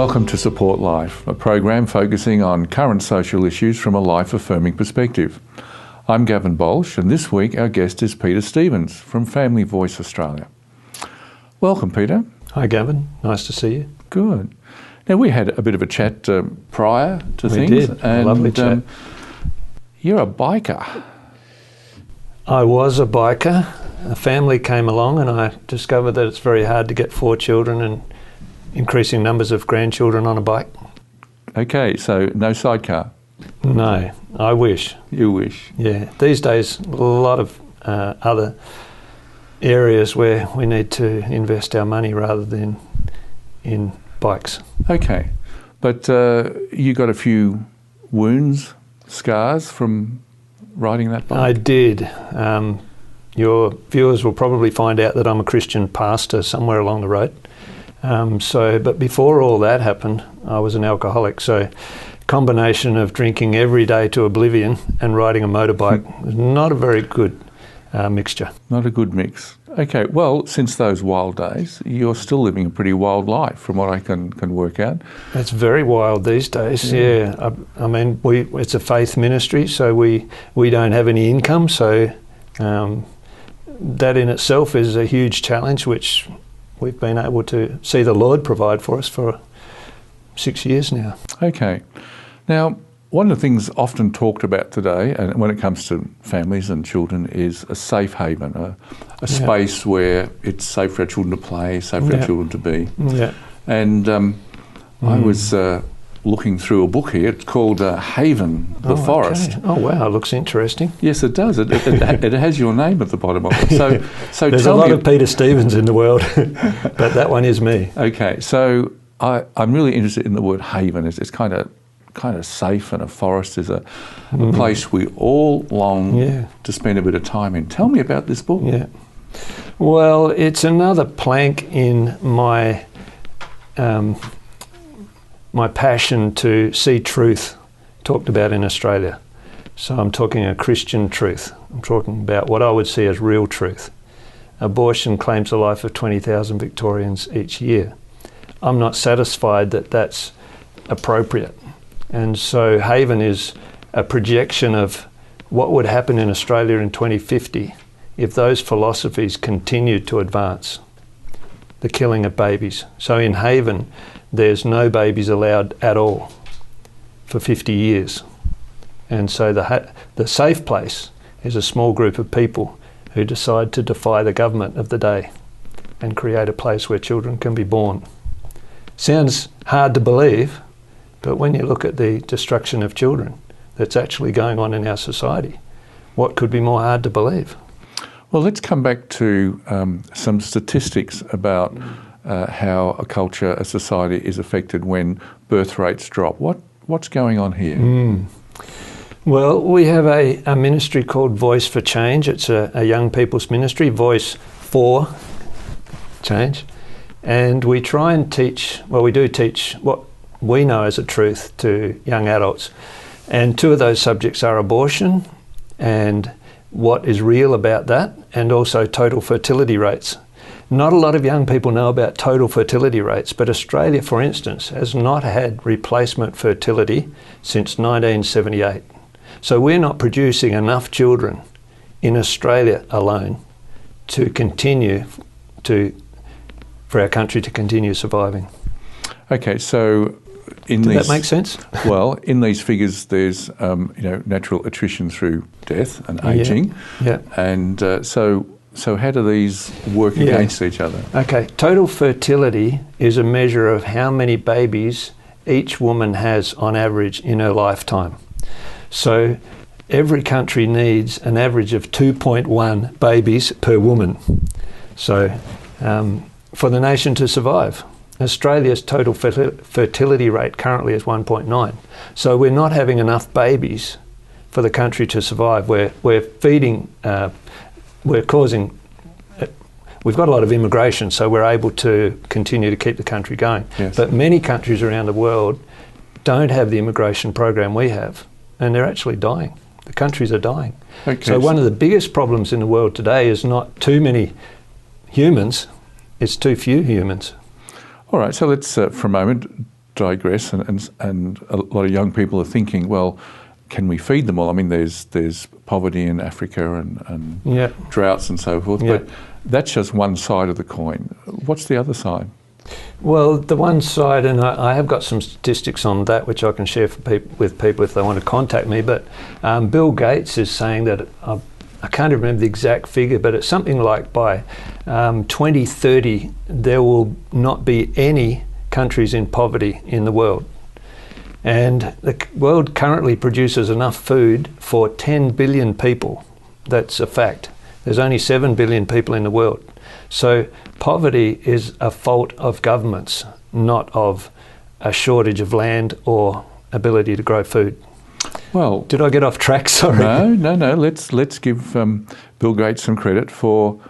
Welcome to Support Life, a program focusing on current social issues from a life-affirming perspective. I'm Gavin Baulch, and this week our guest is Peter Stevens from Family Voice Australia. Welcome, Peter. Hi, Gavin. Nice to see you. Good. Now, we had a bit of a chat prior to things. We did. A lovely chat. You're a biker. I was a biker. A family came along and I discovered that it's very hard to get 4 children and increasing numbers of grandchildren on a bike. Okay, so no sidecar? No, I wish. You wish? Yeah. These days, a lot of other areas where we need to invest our money rather than in bikes. Okay, but you got a few wounds, scars from riding that bike? I did. Your viewers will probably find out that I'm a Christian pastor somewhere along the road. But before all that happened, I was an alcoholic. So combination of drinking every day to oblivion and riding a motorbike was not a very good mixture. Not a good mix. Okay, well, since those wild days, you're still living a pretty wild life from what I can work out. It's very wild these days, yeah. I mean, it's a faith ministry, so we don't have any income, so that in itself is a huge challenge, which we've been able to see the Lord provide for us for 6 years now. Okay. Now, one of the things often talked about today, and when it comes to families and children, is a safe haven, a space where it's safe for our children to play, safe for our children to be. Yeah. And I was looking through a book here. It's called Haven, the Forest. Okay. Oh, wow, it looks interesting. Yes, it does. It has your name at the bottom of it. So there's a lot of Peter Stevens in the world, but that one is me. Okay, so I'm really interested in the word haven. It's kind of safe, and a forest is a place we all long to spend a bit of time in. Tell me about this book. Yeah. Well, it's another plank in my my passion to see truth talked about in Australia. So I'm talking a Christian truth. I'm talking about what I would see as real truth. Abortion claims the life of 20,000 Victorians each year. I'm not satisfied that that's appropriate. And so Haven is a projection of what would happen in Australia in 2050 if those philosophies continued to advance. The killing of babies. So in Haven, there's no babies allowed at all for 50 years. And so the safe place is a small group of people who decide to defy the government of the day and create a place where children can be born. Sounds hard to believe, but when you look at the destruction of children that's actually going on in our society, what could be more hard to believe? Well, let's come back to some statistics about how a culture, a society is affected when birth rates drop. What's going on here? Well, we have a ministry called Voice for Change. It's a young people's ministry, Voice for Change. And we try and teach, well, we do teach what we know as a truth to young adults. And 2 of those subjects are abortion and what is real about that, and also total fertility rates. Not a lot of young people know about total fertility rates, but Australia, for instance, has not had replacement fertility since 1978. So we're not producing enough children in Australia alone to continue for our country to continue surviving. Okay, so Did that make sense? Well, in these figures, there's natural attrition through death and ageing. Yeah. And so how do these work against each other? Okay, total fertility is a measure of how many babies each woman has on average in her lifetime. So every country needs an average of 2.1 babies per woman. So for the nation to survive. Australia's total fertility rate currently is 1.9. So we're not having enough babies for the country to survive. We're feeding, we've got a lot of immigration, so we're able to continue to keep the country going. Yes. But many countries around the world don't have the immigration program we have, and they're actually dying. The countries are dying. Okay. So one of the biggest problems in the world today is not too many humans, it's too few humans. All right, so let's for a moment digress, and a lot of young people are thinking, well, can we feed them all? I mean, there's poverty in Africa and droughts and so forth, but that's just one side of the coin. What's the other side? Well, the one side, and I have got some statistics on that which I can share with people if they want to contact me, but Bill Gates is saying that, I can't remember the exact figure, but it's something like by 2030 there will not be any countries in poverty in the world. And the world currently produces enough food for 10 billion people. That's a fact. There's only 7 billion people in the world. So poverty is a fault of governments, not of a shortage of land or ability to grow food. Well, did I get off track? Sorry. No. Let's give Bill Gates some credit for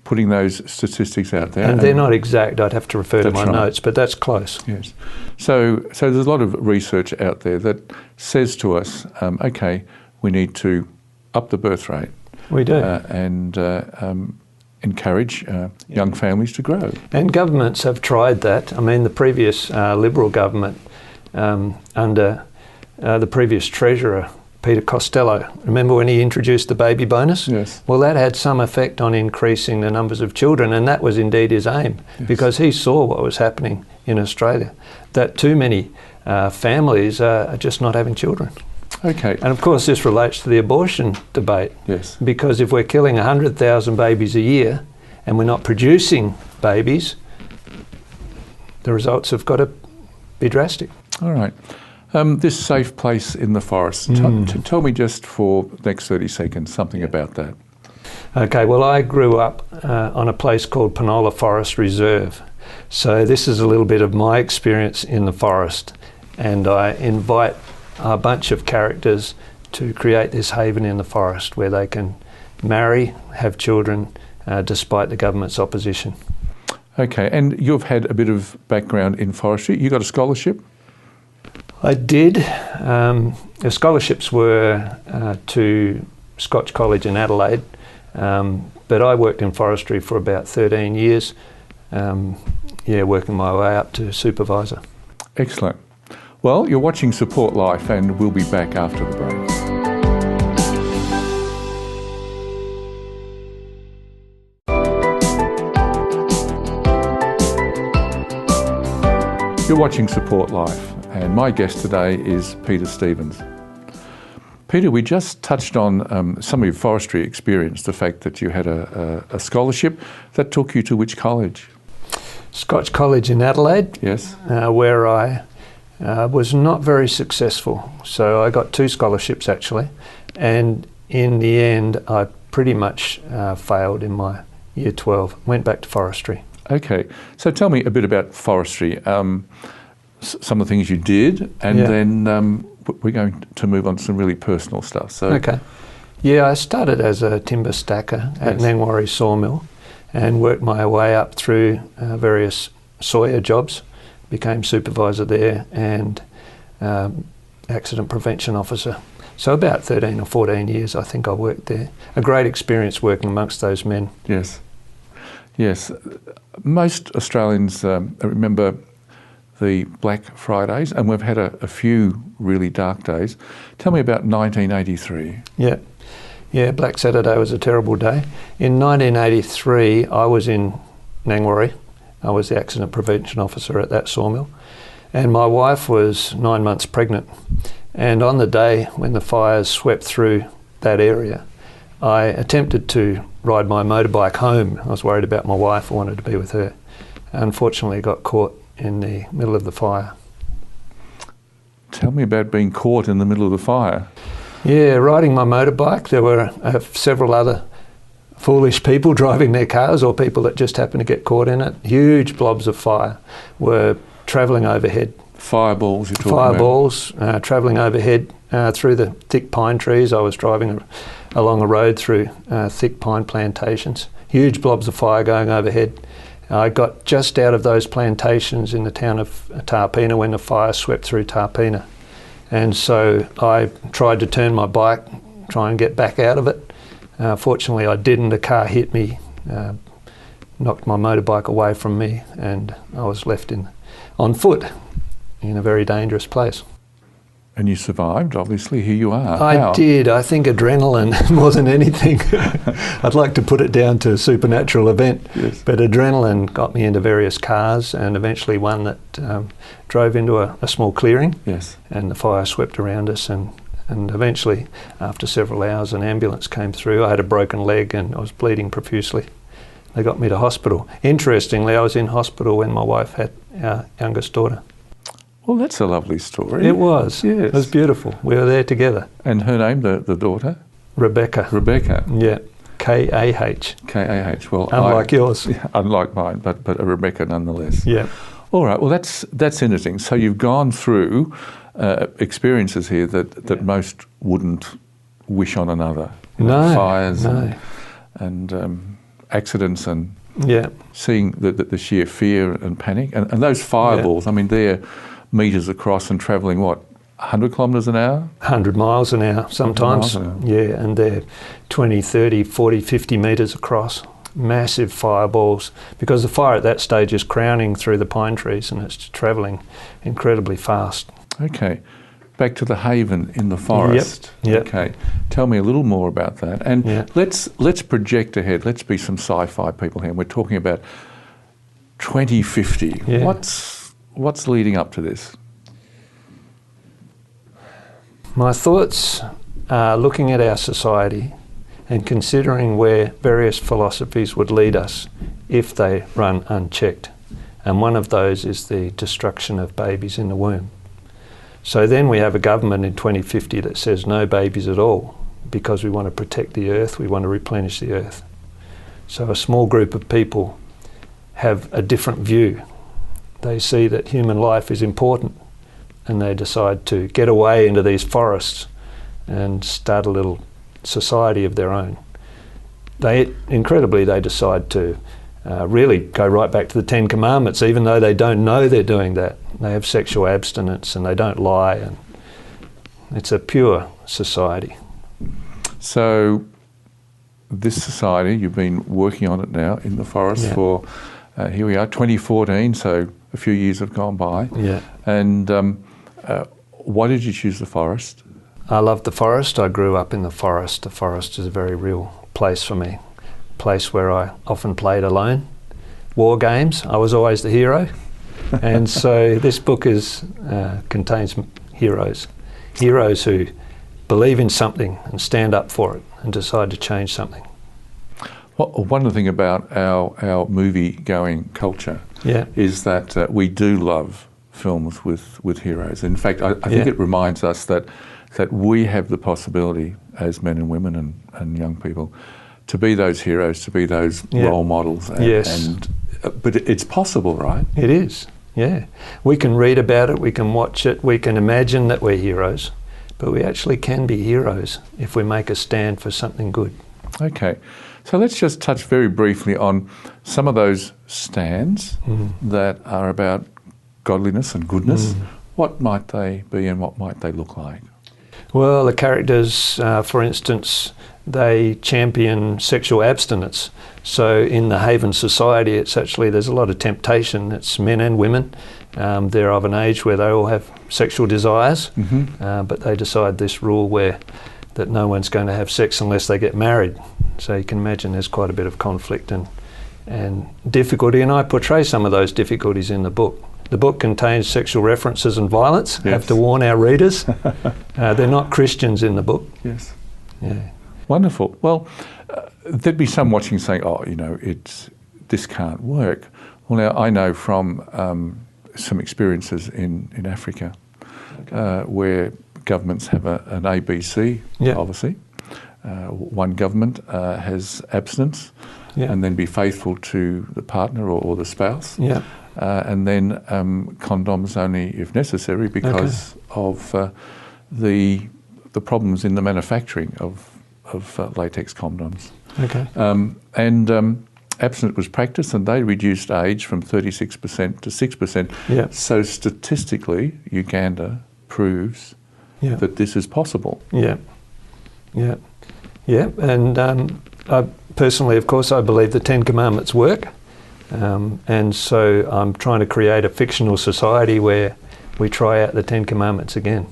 putting those statistics out there. And they're not exact. I'd have to refer to my notes, but that's close. Yes. So there's a lot of research out there that says to us, okay, we need to up the birth rate. We do. And encourage young families to grow. And governments have tried that. I mean, the previous Liberal government under the previous Treasurer, Peter Costello, remember when he introduced the baby bonus? Yes. Well, that had some effect on increasing the numbers of children, and that was indeed his aim, because he saw what was happening in Australia, that too many families are just not having children. Okay. And of course this relates to the abortion debate. Yes. Because if we're killing 100,000 babies a year and we're not producing babies, the results have got to be drastic. All right. This safe place in the forest. Tell me just for the next 30 seconds something about that. Okay, well, I grew up on a place called Penola Forest Reserve. So this is a little bit of my experience in the forest, and I invite a bunch of characters to create this haven in the forest where they can marry, have children, despite the government's opposition. Okay, and you've had a bit of background in forestry. You got a scholarship? I did. The scholarships were to Scotch College in Adelaide, but I worked in forestry for about 13 years, working my way up to supervisor. Excellent. Well, you're watching Support Life, and we'll be back after the break. You're watching Support Life, and my guest today is Peter Stevens. Peter, we just touched on some of your forestry experience, the fact that you had a scholarship. That took you to which college? Scotch College in Adelaide. Yes. Where I was not very successful. So I got 2 scholarships actually, and in the end I pretty much failed in my year 12, went back to forestry. Okay, so tell me a bit about forestry, some of the things you did, and then we're going to move on to some really personal stuff. So. Okay. Yeah, I started as a timber stacker at Nangwarry Sawmill and worked my way up through various sawyer jobs, became supervisor there and accident prevention officer. So about 13 or 14 years I think I worked there. A great experience working amongst those men. Yes. Yes. Most Australians remember the Black Fridays, and we've had a few really dark days. Tell me about 1983. Yeah, Black Saturday was a terrible day. In 1983, I was in Nangwarry. I was the accident prevention officer at that sawmill, and my wife was 9 months pregnant. And on the day when the fires swept through that area, I attempted to ride my motorbike home. I was worried about my wife. I wanted to be with her. Unfortunately, I got caught in the middle of the fire. Tell me about being caught in the middle of the fire. Yeah, riding my motorbike. There were several other foolish people driving their cars, or people that just happened to get caught in it. Huge blobs of fire were travelling overhead. Fireballs, you're talking Fireballs, travelling overhead through the thick pine trees. I was driving along a road through thick pine plantations. Huge blobs of fire going overhead. I got just out of those plantations in the town of Tarpeena when the fire swept through Tarpeena. And so I tried to turn my bike, try and get back out of it. Fortunately I didn't. The car hit me, knocked my motorbike away from me, and I was left on foot in a very dangerous place. And you survived, obviously. Here you are. I How? did. I think adrenaline more than anything. I'd like to put it down to a supernatural event, Yes. but adrenaline got me into various cars, and eventually one that drove into a small clearing, Yes. and the fire swept around us, and eventually, after several hours, an ambulance came through. I had a broken leg and I was bleeding profusely. They got me to hospital. Interestingly, I was in hospital when my wife had our youngest daughter. Well, that's a lovely story. It was. Yes. It was beautiful. We were there together. And her name, the daughter? Rebecca. Rebecca. Yeah. K-A-H. K-A-H. Well, Unlike yours. Yeah, unlike mine, but a Rebecca nonetheless. Yeah. All right. Well, that's interesting. So you've gone through experiences here that most wouldn't wish on another. No. Fires No. and accidents and Yeah. seeing the sheer fear and panic. And those fireballs, I mean, they're meters across and travelling, what, 100 kilometres an hour? 100 miles an hour sometimes. 100 miles an Yeah, and they're 20, 30, 40, 50 metres across. Massive fireballs, because the fire at that stage is crowning through the pine trees and it's travelling incredibly fast. Okay. Back to the haven in the forest. Yep. Okay. Tell me a little more about that. And Yeah. let's project ahead. Let's be some sci-fi people here. And we're talking about 2050. Yeah. What's leading up to this? My thoughts are looking at our society and considering where various philosophies would lead us if they run unchecked. And one of those is the destruction of babies in the womb. So then we have a government in 2050 that says no babies at all because we want to protect the earth, we want to replenish the earth. So a small group of people have a different view. They see that human life is important and they decide to get away into these forests and start a little society of their own. Incredibly, they decide to really go right back to the 10 Commandments, even though they don't know they're doing that. They have sexual abstinence and they don't lie, and it's a pure society. So this society, you've been working on it now in the forest for, here we are, 2014, so a few years have gone by. Yeah. And why did you choose the forest? I love the forest. I grew up in the forest. The forest is a very real place for me. A place where I often played alone. War games, I was always the hero. And so this book contains heroes. Heroes who believe in something and stand up for it and decide to change something. Well, one of the things about our movie-going culture is that we do love films with heroes. In fact, I think it reminds us that we have the possibility as men and women and young people to be those heroes, to be those role models. But it's possible, right? It is, yeah. We can read about it, we can watch it, we can imagine that we're heroes, but we actually can be heroes if we make a stand for something good. Okay. So let's just touch very briefly on some of those stands that are about godliness and goodness. What might they be and what might they look like? Well, the characters, for instance, they champion sexual abstinence. So in the Haven Society, there's a lot of temptation. It's men and women. They're of an age where they all have sexual desires, but they decide this rule that no one's going to have sex unless they get married. So you can imagine there's quite a bit of conflict and difficulty, and I portray some of those difficulties in the book. The book contains sexual references and violence. I have to warn our readers. They're not Christians in the book. Yes. Yeah. Wonderful. Well, there'd be some watching saying, this can't work. Well, now I know from some experiences in Africa where governments have an ABC policy. One government has abstinence and then be faithful to the partner or the spouse. Yeah. And then condoms only if necessary because of the problems in the manufacturing of latex condoms. Okay. And abstinence was practiced, and they reduced age from 36% to 6%. Yeah. So statistically, Uganda proves that this is possible. Yeah. Yeah. Yeah. And I personally, of course, I believe the 10 Commandments work. And so I'm trying to create a fictional society where we try out the 10 Commandments again,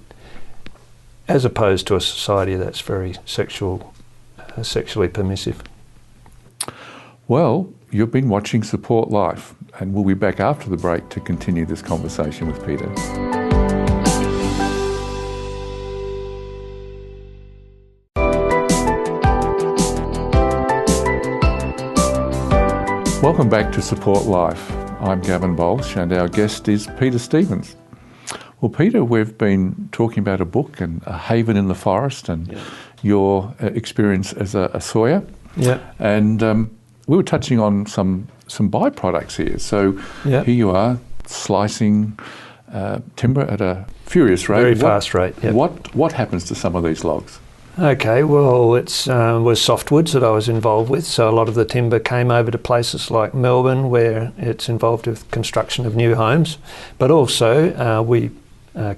as opposed to a society that's very sexually permissive. Well, you've been watching Support Life, and we'll be back after the break to continue this conversation with Peter. Welcome back to Support Life. I'm Gavin Baulch and our guest is Peter Stevens. Well, Peter, we've been talking about a book and a haven in the forest and your experience as a sawyer. Yeah. And we were touching on some byproducts here. So here you are slicing timber at a furious rate. Very fast rate, yeah. What happens to some of these logs? Okay, well, it was softwoods that I was involved with, so a lot of the timber came over to places like Melbourne, where it's involved with construction of new homes, but also we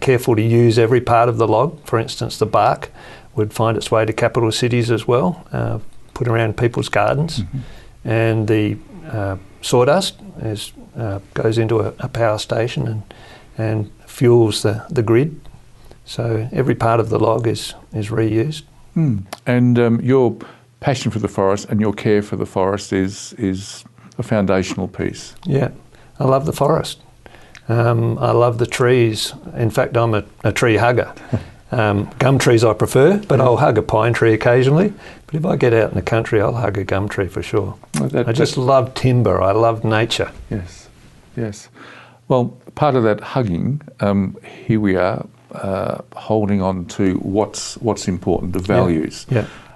careful to use every part of the log. For instance, the bark would find its way to capital cities as well, put around people's gardens, and the sawdust goes into a power station and fuels the grid. So every part of the log is reused. And your passion for the forest and your care for the forest is a foundational piece. Yeah, I love the forest. I love the trees. In fact, I'm a tree hugger. Gum trees I prefer, but I'll hug a pine tree occasionally. But if I get out in the country, I'll hug a gum tree for sure. I just love timber. I love nature. Yes. Well, part of that hugging, here we are, holding on to what's important, the values.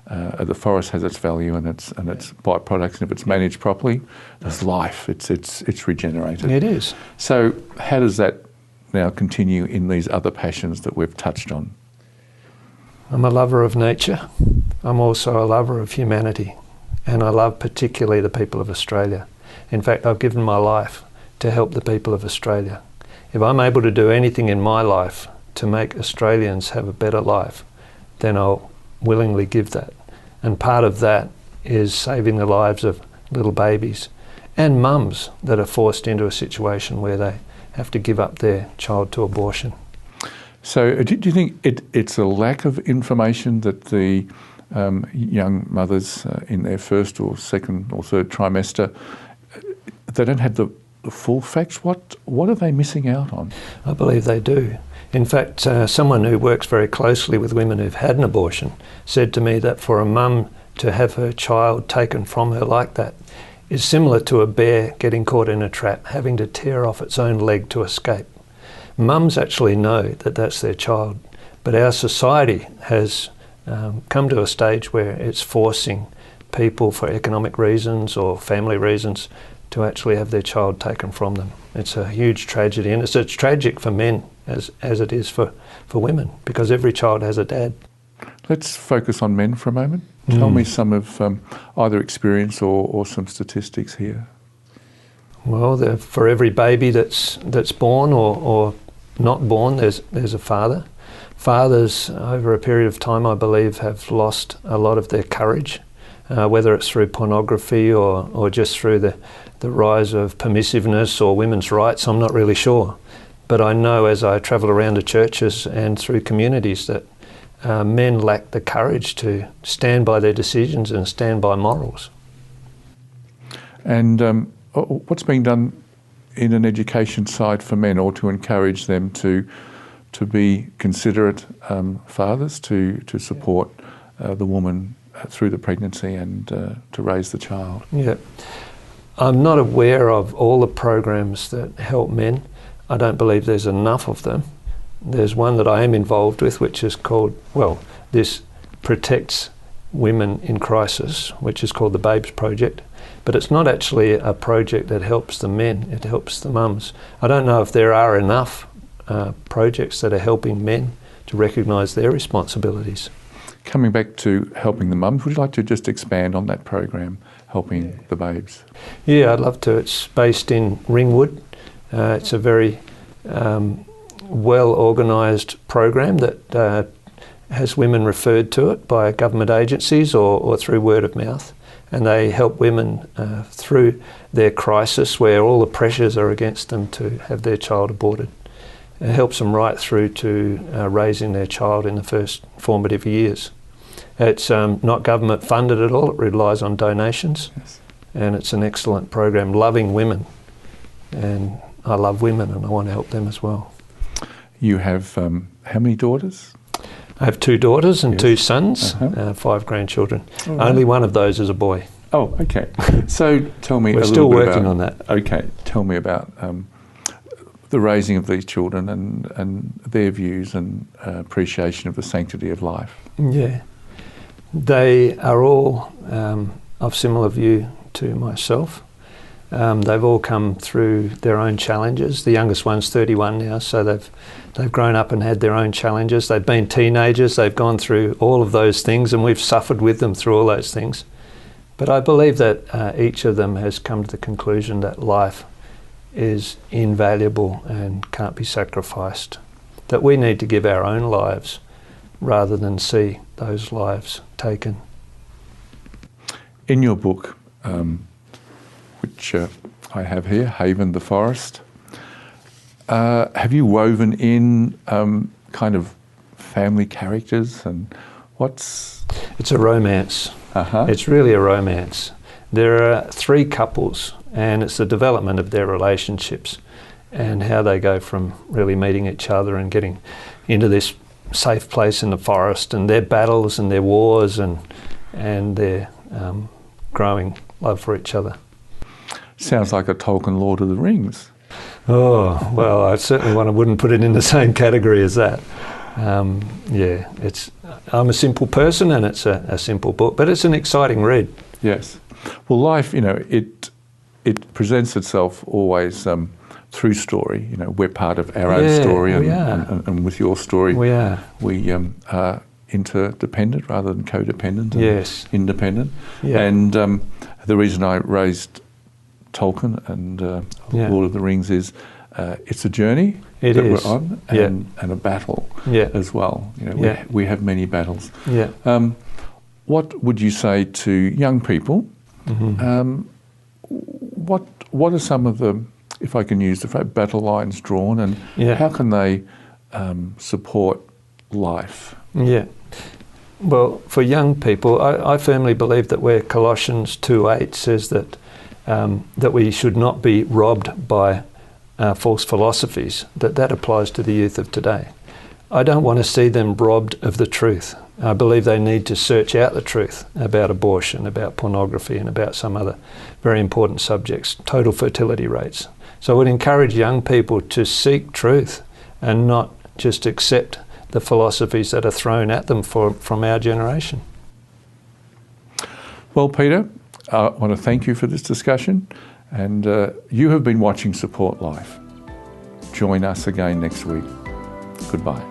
The forest has its value and its byproducts, and if it's managed properly, there's life. It's regenerated. It is. So how does that now continue in these other passions that we've touched on? I'm a lover of nature. I'm also a lover of humanity, and I love particularly the people of Australia. In fact, I've given my life to help the people of Australia. If I'm able to do anything in my life to make Australians have a better life, then I'll willingly give that. And part of that is saving the lives of little babies and mums that are forced into a situation where they have to give up their child to abortion. So do you think it's a lack of information that the young mothers in their first or second or third trimester, they don't have the full facts? What are they missing out on? I believe they do. In fact, someone who works very closely with women who've had an abortion said to me that for a mum to have her child taken from her like that is similar to a bear getting caught in a trap, having to tear off its own leg to escape. Mums actually know that that's their child, but our society has come to a stage where it's forcing people for economic reasons or family reasons to actually have their child taken from them. It's a huge tragedy, and it's tragic for men as it is for women, because every child has a dad. Let's focus on men for a moment. Tell me some of either experience or some statistics here. Well, for every baby that's born or not born, there's a father. Fathers, over a period of time, I believe, have lost a lot of their courage, whether it's through pornography or just through the rise of permissiveness or women's rights. I'm not really sure. But I know as I travel around the churches and through communities that men lack the courage to stand by their decisions and stand by morals. And what's being done in an education side for men, or to encourage them to be considerate fathers, to support the woman through the pregnancy and to raise the child? Yeah. I'm not aware of all the programs that help men. I don't believe there's enough of them. There's one that I am involved with, which is called, this protects women in crisis, which is called the Babes Project. But it's not actually a project that helps the men, it helps the mums. I don't know if there are enough projects that are helping men to recognise their responsibilities. Coming back to helping the mums, would you like to just expand on that program, helping the babes? Yeah, I'd love to. It's based in Ringwood. It's a very well-organised program that has women referred to it by government agencies or through word of mouth. And they help women through their crisis where all the pressures are against them to have their child aborted. It helps them right through to raising their child in the first formative years. It's not government funded at all. It relies on donations. Yes. And it's an excellent program, loving women. And I love women and I want to help them as well. You have how many daughters? I have 2 daughters and Yes. 2 sons, Uh-huh. 5 grandchildren. All right. Only one of those is a boy. Oh, okay. So tell me We're a still little bit working about, on that. Okay, tell me about the raising of these children and their views and appreciation of the sanctity of life. Yeah. They are all of similar view to myself. They've all come through their own challenges. The youngest one's 31 now, so they've grown up and had their own challenges. They've been teenagers, they've gone through all of those things, and we've suffered with them through all those things. But I believe that each of them has come to the conclusion that life is invaluable and can't be sacrificed. That we need to give our own lives rather than see those lives taken. In your book, which I have here, Haven the Forest, have you woven in kind of family characters and what's... It's a romance. Uh-huh. It's really a romance. There are 3 couples and it's the development of their relationships and how they go from really meeting each other and getting into this safe place in the forest and their battles and their wars and their growing love for each other. Sounds like a Tolkien Lord of the Rings. Oh, well, I certainly wouldn't put it in the same category as that. Yeah, I'm a simple person and it's a simple book, but it's an exciting read. Yes. Well, life, it presents itself always through story. We're part of our own story and with your story, we are interdependent rather than codependent and yes. independent. Yeah. And the reason I raised Tolkien and Lord of the Rings is it's a journey we're on and a battle as well. We have many battles. Yeah. What would you say to young people? Mm-hmm. What are some of the, if I can use the phrase, battle lines drawn, and how can they support life? Yeah. Well, for young people, I firmly believe that where Colossians 2:8 says that we should not be robbed by false philosophies, that applies to the youth of today. I don't want to see them robbed of the truth. I believe they need to search out the truth about abortion, about pornography, and about some other very important subjects, total fertility rates. So I would encourage young people to seek truth and not just accept the philosophies that are thrown at them from our generation. Well, Peter, I want to thank you for this discussion, and you have been watching Support Life. Join us again next week. Goodbye.